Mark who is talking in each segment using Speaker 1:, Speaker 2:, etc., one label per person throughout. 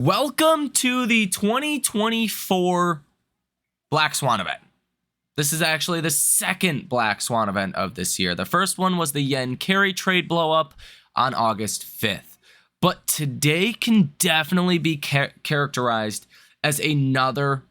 Speaker 1: Welcome to the 2024 Black Swan event. This is actually the second Black Swan event of this year. The first one was the yen carry trade blow up on August 5th. But today can definitely be characterized as another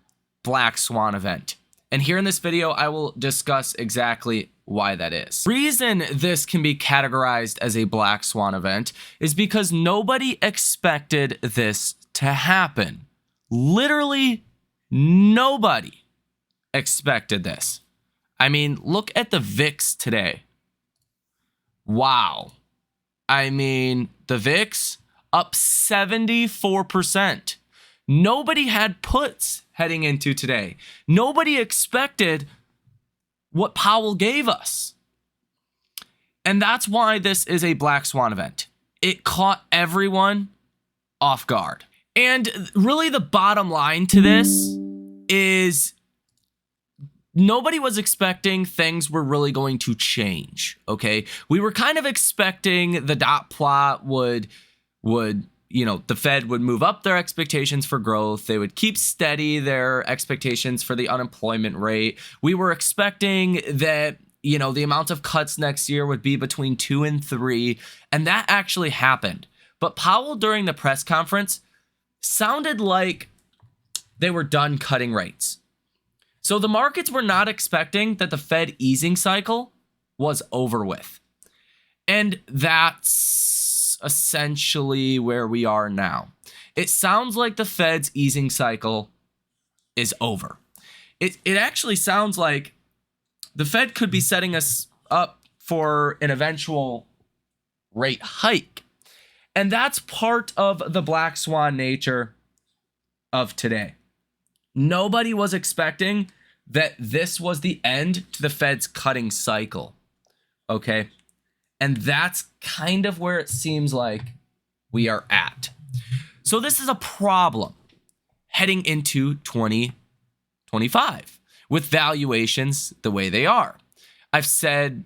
Speaker 1: Black Swan event. And here in this video, I will discuss exactly why that is. The reason this can be categorized as a Black Swan event is because nobody expected this to happen. Literally nobody expected this. I mean, look at the VIX today. Wow. I mean, the VIX up 74%. Nobody had puts heading into today. Nobody expected what Powell gave us. And that's why this is a Black Swan event. It caught everyone off guard. And really the bottom line to this is nobody was expecting things were really going to change, okay? We were kind of expecting the dot plot would the Fed would move up their expectations for growth. They would keep steady their expectations for the unemployment rate. We were expecting that, the amount of cuts next year would be between 2 and 3, and that actually happened. But Powell during the press conference sounded like they were done cutting rates. So the markets were not expecting that the Fed easing cycle was over with. And that's essentially where we are now. It sounds like the Fed's easing cycle is over. It actually sounds like the Fed could be setting us up for an eventual rate hike. And that's part of the Black Swan nature of today. Nobody was expecting that this was the end to the Fed's cutting cycle. Okay? And that's kind of where it seems like we are at. So this is a problem heading into 2025 with valuations the way they are. I've said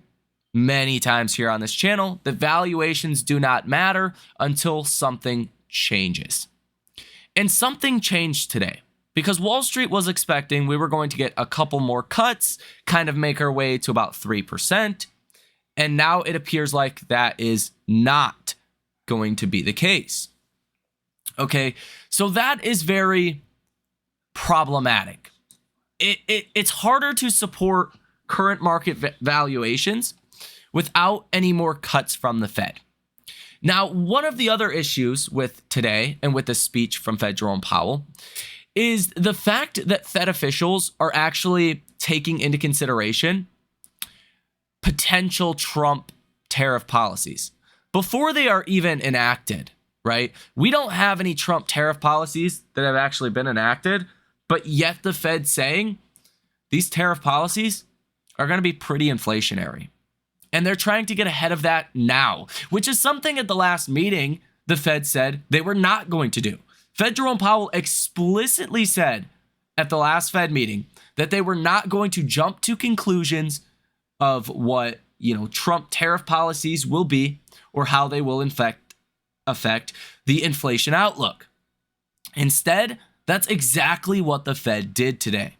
Speaker 1: many times here on this channel that valuations do not matter until something changes. And something changed today because Wall Street was expecting we were going to get a couple more cuts, kind of make our way to about 3%. And now it appears like that is not going to be the case. Okay, so that is very problematic. It's harder to support current market valuations without any more cuts from the Fed. Now, one of the other issues with today and with the speech from Fed Jerome Powell is the fact that Fed officials are actually taking into consideration potential Trump tariff policies before they are even enacted, right? We don't have any Trump tariff policies that have actually been enacted, but yet the Fed's saying these tariff policies are going to be pretty inflationary. And they're trying to get ahead of that now, which is something at the last meeting the Fed said they were not going to do. Fed Jerome Powell explicitly said at the last Fed meeting that they were not going to jump to conclusions of what, Trump tariff policies will be or how they will affect the inflation outlook. Instead, that's exactly what the Fed did today.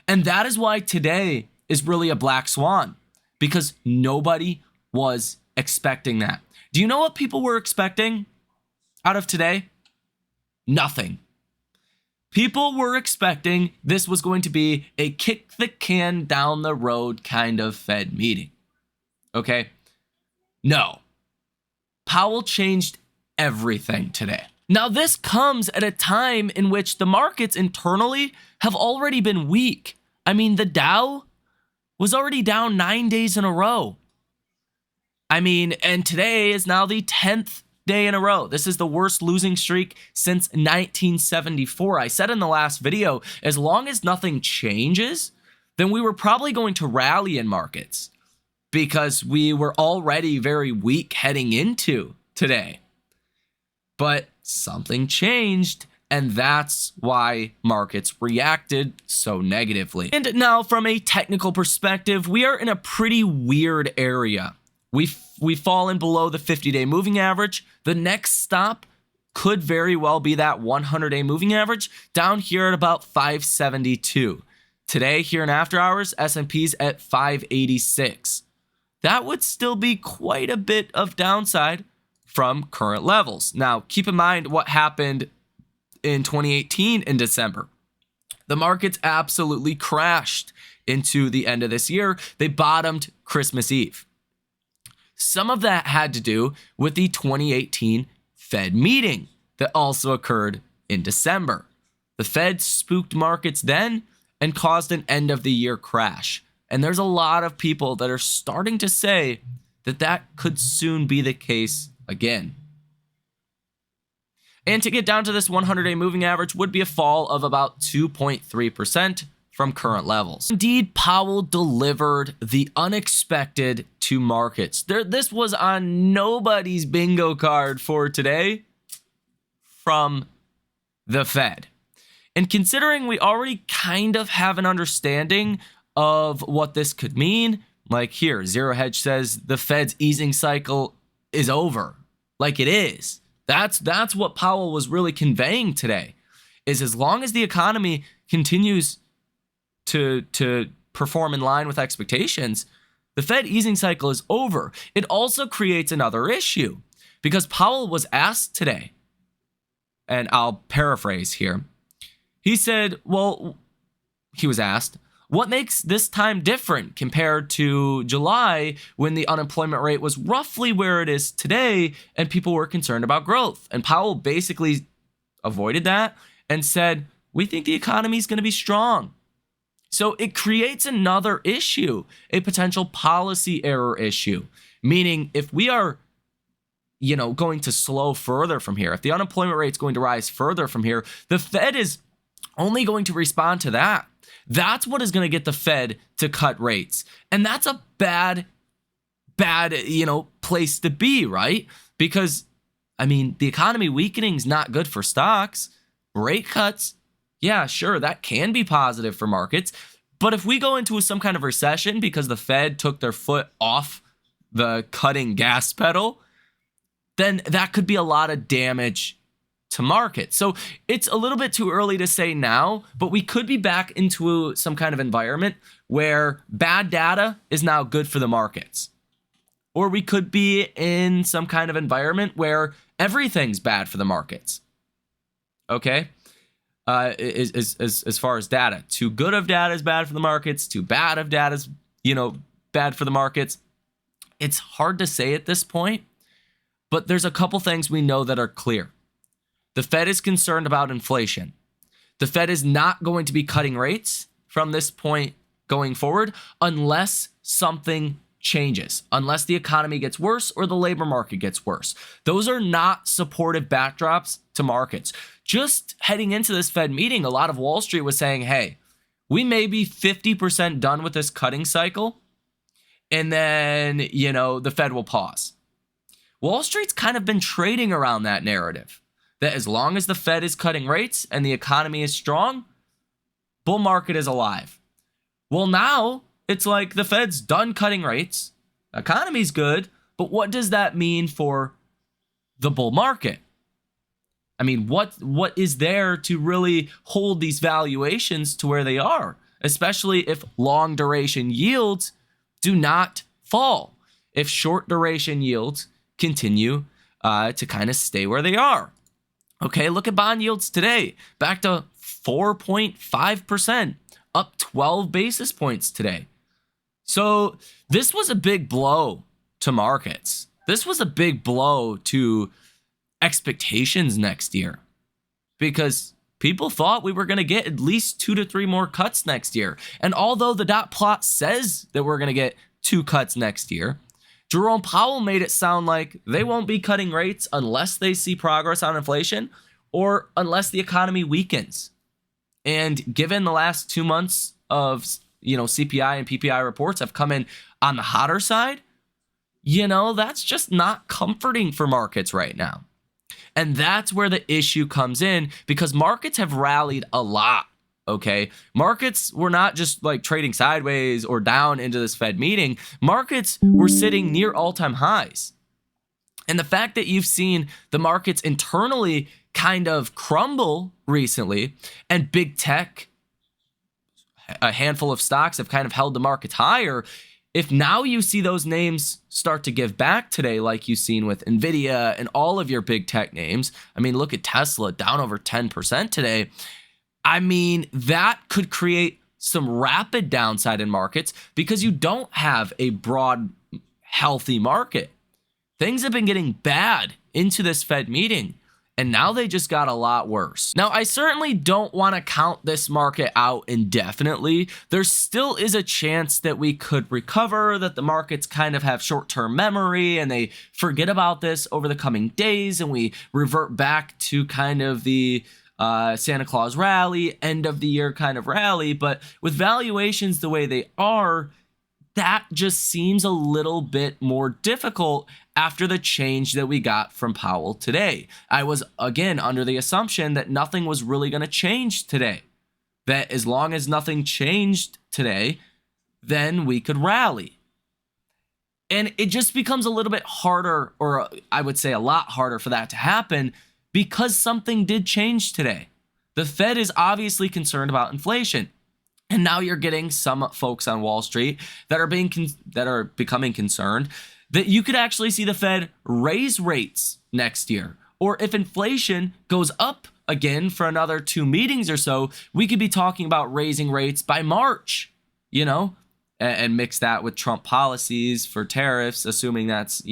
Speaker 1: And that is why today is really a Black Swan, because nobody was expecting that. Do you know what people were expecting out of today? Nothing. People were expecting this was going to be a kick the can down the road kind of Fed meeting. Okay? No. Powell changed everything today. Now, this comes at a time in which the markets internally have already been weak. I mean, the Dow was already down 9 days in a row. And today is now the 10th day in a row. This is the worst losing streak since 1974. I said in the last video, as long as nothing changes, then we were probably going to rally in markets because we were already very weak heading into today. But something changed, and that's why markets reacted so negatively. And now, from a technical perspective, we are in a pretty weird area. We've fallen below the 50-day moving average. The next stop could very well be that 100-day moving average down here at about 572. Today, here in after hours, S&P's at 586. That would still be quite a bit of downside from current levels. Now, keep in mind what happened in 2018 in December. The markets absolutely crashed into the end of this year. They bottomed Christmas Eve. Some of that had to do with the 2018 Fed meeting that also occurred in December. The Fed spooked markets then and caused an end of the year crash. And there's a lot of people that are starting to say that that could soon be the case again. And to get down to this 100-day moving average would be a fall of about 2.3% from current levels. Indeed, Powell delivered the unexpected to markets. This was on nobody's bingo card for today from the Fed. And considering we already kind of have an understanding of what this could mean, like here, Zero Hedge says the Fed's easing cycle is over. Like it is. That's what Powell was really conveying today, is as long as the economy continues to perform in line with expectations, the Fed easing cycle is over. It also creates another issue because Powell was asked today, and I'll paraphrase here. He said, he was asked, what makes this time different compared to July when the unemployment rate was roughly where it is today and people were concerned about growth? And Powell basically avoided that and said, we think the economy is going to be strong. So it creates another issue, a potential policy error issue, meaning if we are, going to slow further from here, if the unemployment rate is going to rise further from here, the Fed is only going to respond to that. That's what is going to get the Fed to cut rates. And that's a bad, place to be, right? Because, the economy weakening is not good for stocks. Rate cuts, yeah, sure, that can be positive for markets. But if we go into some kind of recession because the Fed took their foot off the cutting gas pedal, then that could be a lot of damage to markets. So it's a little bit too early to say now, but we could be back into some kind of environment where bad data is now good for the markets. Or we could be in some kind of environment where everything's bad for the markets. Okay? As far as data, too good of data is bad for the markets, too bad of data is, bad for the markets. It's hard to say at this point, but there's a couple things we know that are clear. The Fed is concerned about inflation. The Fed is not going to be cutting rates from this point going forward unless something changes, unless the economy gets worse or the labor market gets worse. Those are not supportive backdrops to markets. Just heading into this Fed meeting, a lot of Wall Street was saying, hey, we may be 50% done with this cutting cycle, and then, the Fed will pause. Wall Street's kind of been trading around that narrative, that as long as the Fed is cutting rates and the economy is strong, bull market is alive. Well, now it's like the Fed's done cutting rates, economy's good, but what does that mean for the bull market? What is there to really hold these valuations to where they are, especially if long duration yields do not fall, if short duration yields continue to kind of stay where they are. Okay, look at bond yields today, back to 4.5%, up 12 basis points today. So this was a big blow to markets. This was a big blow to expectations next year because people thought we were going to get at least 2 to 3 more cuts next year. And although the dot plot says that we're going to get 2 cuts next year, Jerome Powell made it sound like they won't be cutting rates unless they see progress on inflation or unless the economy weakens. And given the last 2 months of, CPI and PPI reports have come in on the hotter side, that's just not comforting for markets right now. And that's where the issue comes in because markets have rallied a lot. Okay, markets were not just like trading sideways or down into this Fed meeting. Markets were sitting near all-time highs. And the fact that you've seen the markets internally kind of crumble recently, and big tech, a handful of stocks have kind of held the markets higher. If now you see those names start to give back today, like you've seen with Nvidia and all of your big tech names, I mean, look at Tesla down over 10% today. I mean, that could create some rapid downside in markets because you don't have a broad, healthy market. Things have been getting bad into this Fed meeting, and now they just got a lot worse. Now, I certainly don't want to count this market out indefinitely. There still is a chance that we could recover, that the markets kind of have short-term memory and they forget about this over the coming days, and we revert back to kind of the Santa Claus rally, end of the year kind of rally. But with valuations the way they are, that just seems a little bit more difficult after the change that we got from Powell today. I was, again, under the assumption that nothing was really going to change today. That as long as nothing changed today, then we could rally. And it just becomes a little bit harder, or I would say a lot harder for that to happen because something did change today. The Fed is obviously concerned about inflation. And now you're getting some folks on Wall Street that are becoming concerned that you could actually see the Fed raise rates next year. Or if inflation goes up again for another 2 meetings or so, we could be talking about raising rates by March, and mix that with Trump policies for tariffs, assuming that's,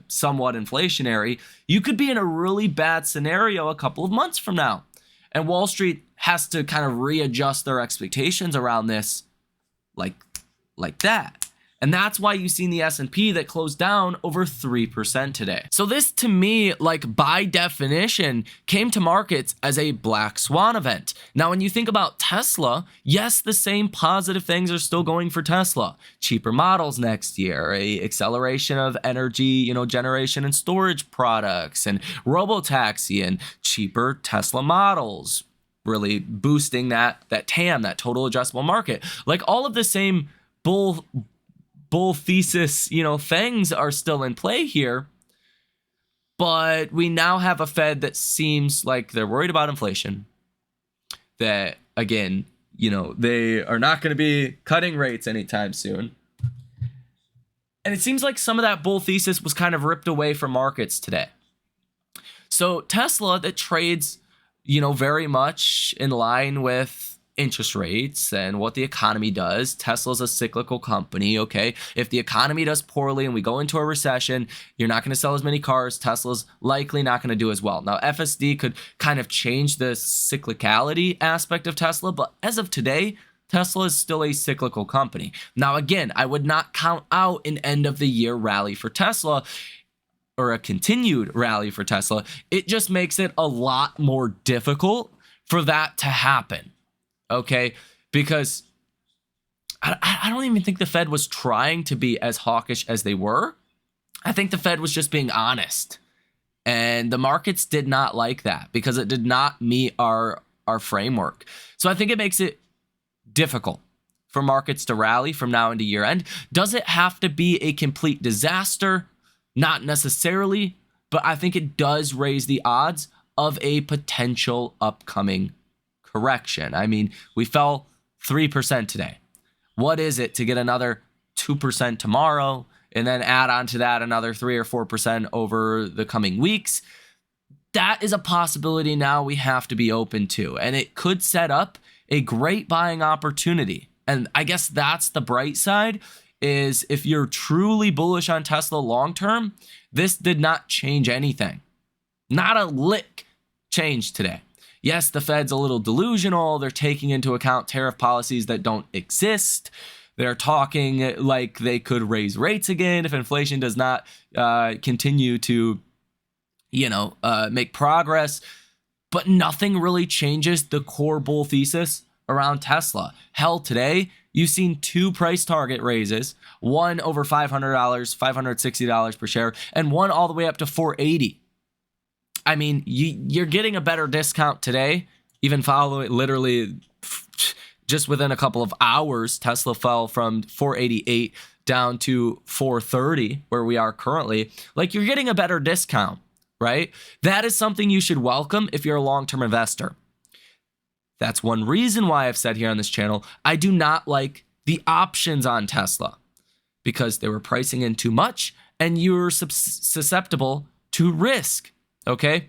Speaker 1: somewhat inflationary. You could be in a really bad scenario a couple of months from now. And Wall Street has to kind of readjust their expectations around this like that. And that's why you've seen the S&P that closed down over 3% today. So this, to me, like by definition, came to markets as a black swan event. Now, when you think about Tesla, yes, the same positive things are still going for Tesla. Cheaper models next year, a acceleration of energy, generation and storage products, and robotaxi, and cheaper Tesla models, really boosting that TAM, that total addressable market. Like all of the same bull thesis, things are still in play here. But we now have a Fed that seems like they're worried about inflation. That, again, they are not going to be cutting rates anytime soon. And it seems like some of that bull thesis was kind of ripped away from markets today. So Tesla, that trades, very much in line with interest rates and what the economy does. Tesla's a cyclical company, okay? If the economy does poorly and we go into a recession, you're not going to sell as many cars. Tesla's likely not going to do as well. Now, FSD could kind of change the cyclicality aspect of Tesla, but as of today, Tesla is still a cyclical company. Now, again, I would not count out an end of the year rally for Tesla or a continued rally for Tesla. It just makes it a lot more difficult for that to happen. Okay, because I don't even think the Fed was trying to be as hawkish as they were. I think the Fed was just being honest. And the markets did not like that because it did not meet our framework. So I think it makes it difficult for markets to rally from now into year end. Does it have to be a complete disaster? Not necessarily, but I think it does raise the odds of a potential upcoming correction. I mean, we fell 3% today. What is it to get another 2% tomorrow and then add on to that another 3 or 4% over the coming weeks? That is a possibility now we have to be open to, and it could set up a great buying opportunity. And I guess that's the bright side, is if you're truly bullish on Tesla long term, this did not change anything. Not a lick changed today. Yes, the Fed's a little delusional. They're taking into account tariff policies that don't exist. They're talking like they could raise rates again if inflation does not continue to, make progress. But nothing really changes the core bull thesis around Tesla. Hell, today, you've seen 2 price target raises, one over $500, $560 per share, and one all the way up to $480. I mean, you're getting a better discount today, even following literally just within a couple of hours. Tesla fell from $488 down to 430 where we are currently, like you're getting a better discount, right? That is something you should welcome if you're a long-term investor. That's one reason why I've said here on this channel, I do not like the options on Tesla because they were pricing in too much and you're susceptible to risk, okay?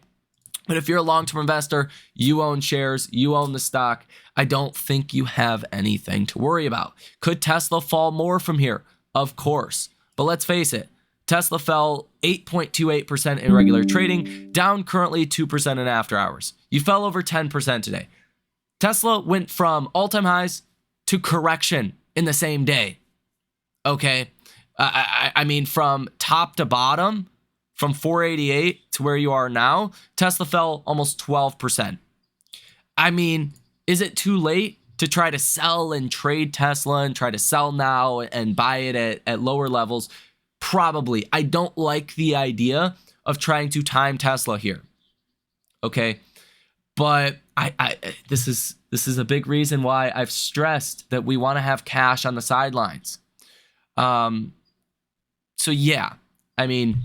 Speaker 1: But if you're a long-term investor, you own shares, you own the stock, I don't think you have anything to worry about. Could Tesla fall more from here? Of course. But let's face it, Tesla fell 8.28% in regular trading, down currently 2% in after hours. You fell over 10% today. Tesla went from all-time highs to correction in the same day. Okay? I mean, from top to bottom, from 488 to where you are now, Tesla fell almost 12%. I mean, is it too late to try to sell and trade Tesla and try to sell now and buy it at lower levels? Probably. I don't like the idea of trying to time Tesla here. Okay? But this is a big reason why I've stressed that we want to have cash on the sidelines. So yeah, I mean,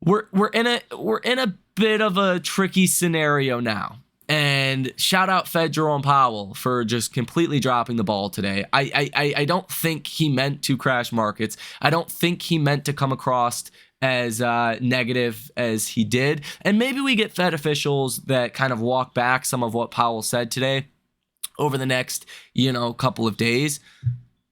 Speaker 1: we're in a bit of a tricky scenario now. And shout out Fed Jerome Powell for just completely dropping the ball today. I don't think he meant to crash markets. I don't think he meant to come across as negative as he did. And maybe we get Fed officials that kind of walk back some of what Powell said today over the next, couple of days.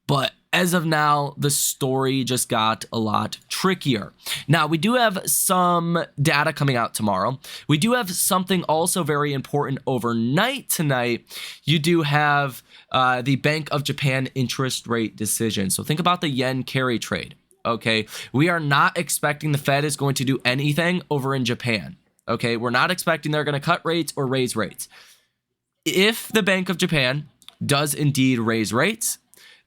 Speaker 1: But as of now, the story just got a lot trickier. Now, we do have some data coming out tomorrow. We do have something also very important overnight tonight. You do have the Bank of Japan interest rate decision. So think about the yen carry trade. Okay, we are not expecting the Fed is going to do anything over in Japan. Okay, we're not expecting they're going to cut rates or raise rates. If the Bank of Japan does indeed raise rates,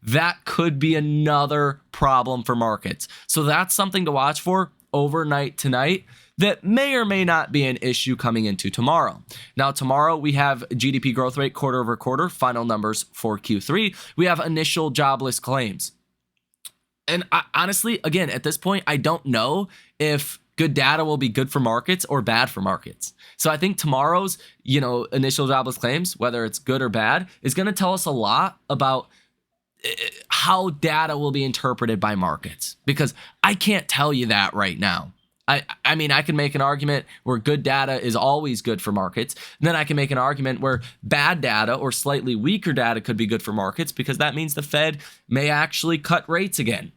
Speaker 1: that could be another problem for markets. So that's something to watch for overnight tonight. That may or may not be an issue coming into tomorrow. Now, tomorrow we have GDP growth rate quarter over quarter, final numbers for Q3. We have initial jobless claims. And honestly, again, at this point, I don't know if good data will be good for markets or bad for markets. So I think tomorrow's, initial jobless claims, whether it's good or bad, is going to tell us a lot about how data will be interpreted by markets, because I can't tell you that right now. I mean, I can make an argument where good data is always good for markets. And then I can make an argument where bad data or slightly weaker data could be good for markets, because that means the Fed may actually cut rates again.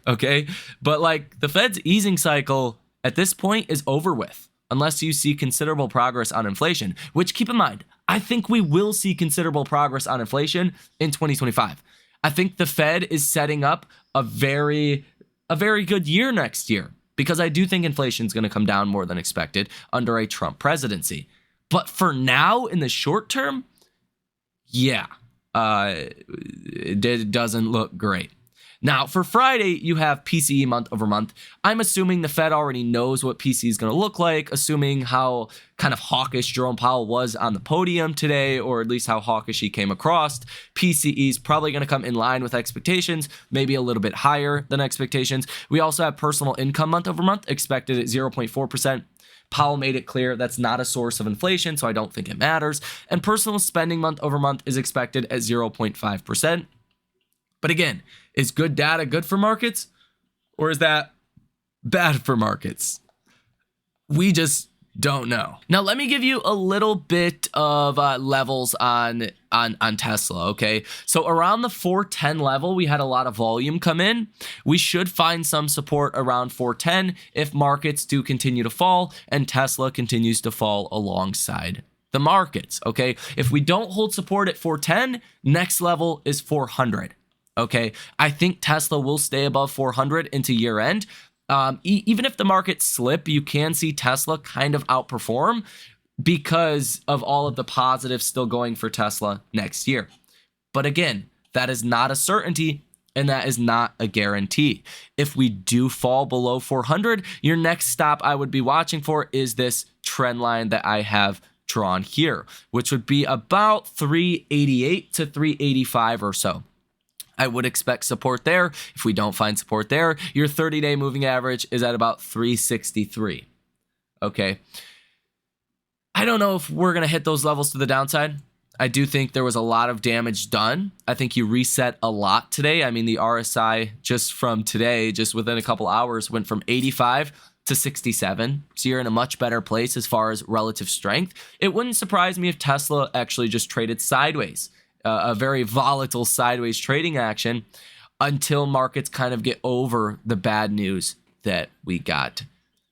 Speaker 1: Okay. But the Fed's easing cycle at this point is over with, unless you see considerable progress on inflation, which, keep in mind, I think we will see considerable progress on inflation in 2025. I think the Fed is setting up a very good year next year, because I do think inflation is going to come down more than expected under a Trump presidency. But for now, in the short term, yeah, it doesn't look great. Now, for Friday, you have PCE month over month. I'm assuming the Fed already knows what PCE is going to look like, assuming how kind of hawkish Jerome Powell was on the podium today, or at least how hawkish he came across. PCE is probably going to come in line with expectations, maybe a little bit higher than expectations. We also have personal income month over month expected at 0.4%. Powell made it clear that's not a source of inflation, so I don't think it matters. And personal spending month over month is expected at 0.5%. But again, is good data good for markets, or is that bad for markets? We just don't know. Now, let me give you a little bit of levels on Tesla, okay? So around the 410 level, we had a lot of volume come in. We should find some support around 410 if markets do continue to fall and Tesla continues to fall alongside the markets, okay? If we don't hold support at 410, next level is 400. Okay, I think Tesla will stay above 400 into year end. Even if the markets slip, you can see Tesla kind of outperform because of all of the positives still going for Tesla next year. But again, that is not a certainty and that is not a guarantee. If we do fall below 400, your next stop I would be watching for is this trend line that I have drawn here, which would be about 388 to 385 or so. I would expect support there. If we don't find support there, your 30-day moving average is at about 363. Okay. I don't know if we're going to hit those levels to the downside. I do think there was a lot of damage done. I think you reset a lot today. I mean, the RSI just from today, just within a couple hours, went from 85 to 67. So you're in a much better place as far as relative strength. It wouldn't surprise me if Tesla actually just traded sideways, a very volatile sideways trading action until markets kind of get over the bad news that we got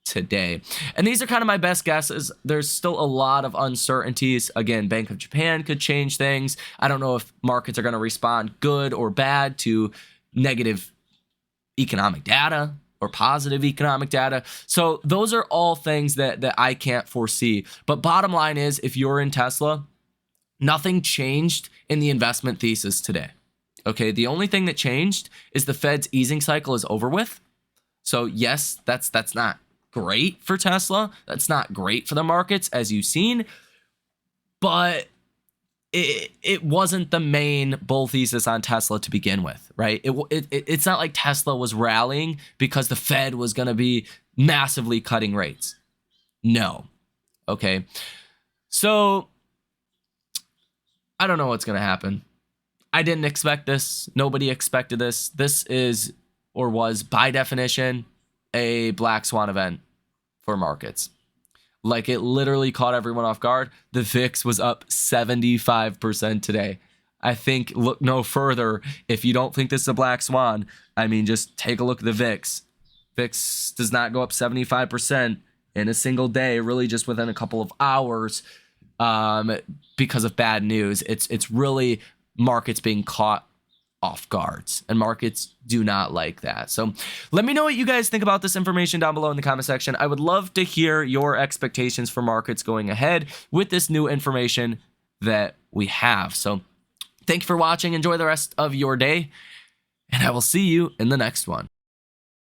Speaker 1: today. And these are kind of my best guesses. There's still a lot of uncertainties. Again, Bank of Japan could change things. I don't know if markets are going to respond good or bad to negative economic data or positive economic data. So those are all things that I can't foresee. But bottom line is, if you're in Tesla, nothing changed in the investment thesis today. Okay, the only thing that changed is the Fed's easing cycle is over with. So yes, that's not great for Tesla. That's not great for the markets, as you've seen. But it wasn't the main bull thesis on Tesla to begin with, right? It's not like Tesla was rallying because the Fed was going to be massively cutting rates. No. Okay. So I don't know what's going to happen. I didn't expect this. Nobody expected this. This is, or was by definition, a black swan event for markets. Like, it literally caught everyone off guard. The VIX was up 75% today. I think look no further. If you don't think this is a black swan, I mean, just take a look at the VIX. VIX does not go up 75% in a single day, really just within a couple of hours, because of bad news. It's really markets being caught off guards, and markets do not like that. So let me know what you guys think about this information down below in the comment section. I would love to hear your expectations for markets going ahead with this new information that we have. So thank you for watching. Enjoy the rest of your day, and I will see you in the next one.